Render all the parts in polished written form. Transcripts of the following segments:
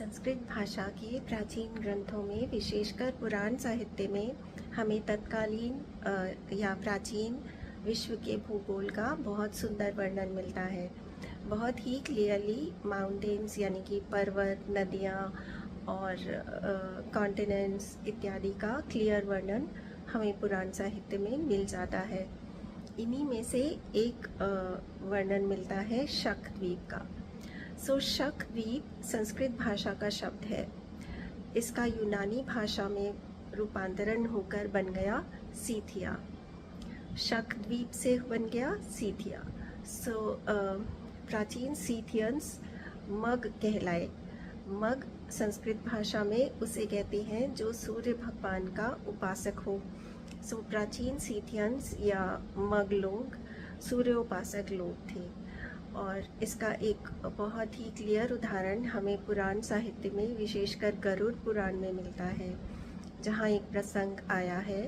संस्कृत भाषा के प्राचीन ग्रंथों में विशेषकर पुराण साहित्य में हमें तत्कालीन या प्राचीन विश्व के भूगोल का बहुत सुंदर वर्णन मिलता है। बहुत ही क्लियरली माउंटेन्स यानी कि पर्वत, नदियाँ और कॉन्टिनेंट्स इत्यादि का क्लियर वर्णन हमें पुराण साहित्य में मिल जाता है। इन्हीं में से एक वर्णन मिलता है शक द्वीप का। शक द्वीप संस्कृत भाषा का शब्द है। इसका यूनानी भाषा में रूपांतरण होकर बन गया सीथिया। शक द्वीप से बन गया सीथिया। प्राचीन सीथियंस मग कहलाए। मग संस्कृत भाषा में उसे कहते हैं जो सूर्य भगवान का उपासक हो। प्राचीन सीथियंस या मग लोग सूर्योपासक लोग थे। और इसका एक बहुत ही क्लियर उदाहरण हमें पुराण साहित्य में विशेषकर गरुड़ पुराण में मिलता है, जहाँ एक प्रसंग आया है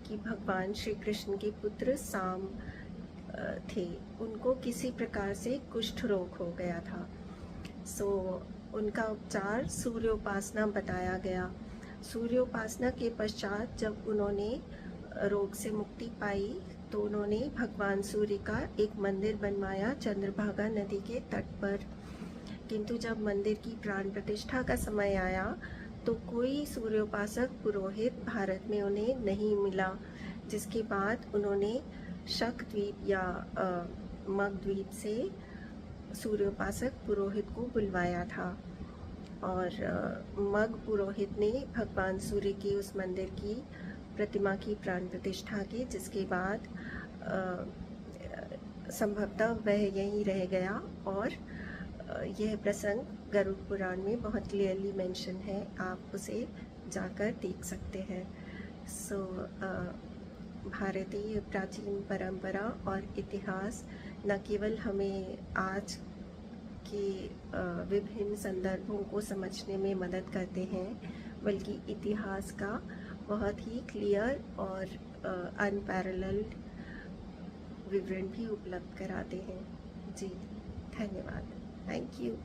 कि भगवान श्री कृष्ण के पुत्र साम थे। उनको किसी प्रकार से कुष्ठ रोग हो गया था। उनका उपचार सूर्योपासना बताया गया। सूर्योपासना के पश्चात जब उन्होंने रोग से मुक्ति पाई तो उन्होंने भगवान सूर्य का एक मंदिर बनवाया चंद्रभागा नदी के तट पर। किंतु जब मंदिर की प्राण प्रतिष्ठा का समय आया तो कोई सूर्योपासक पुरोहित भारत में उन्हें नहीं मिला, जिसके बाद उन्होंने शक द्वीप या मग द्वीप से सूर्योपासक पुरोहित को बुलवाया था। और मग पुरोहित ने भगवान सूर्य के उस मंदिर की प्रतिमा की प्राण प्रतिष्ठा की, जिसके बाद संभवतः वह यहीं रह गया। और यह प्रसंग गरुड़ पुराण में बहुत क्लियरली मेंशन है, आप उसे जाकर देख सकते हैं। भारतीय प्राचीन परंपरा और इतिहास न केवल हमें आज के विभिन्न संदर्भों को समझने में मदद करते हैं, बल्कि इतिहास का बहुत ही क्लियर और अनपैरेलल्ड विवरण भी उपलब्ध कराते हैं। जी, धन्यवाद। Thank you.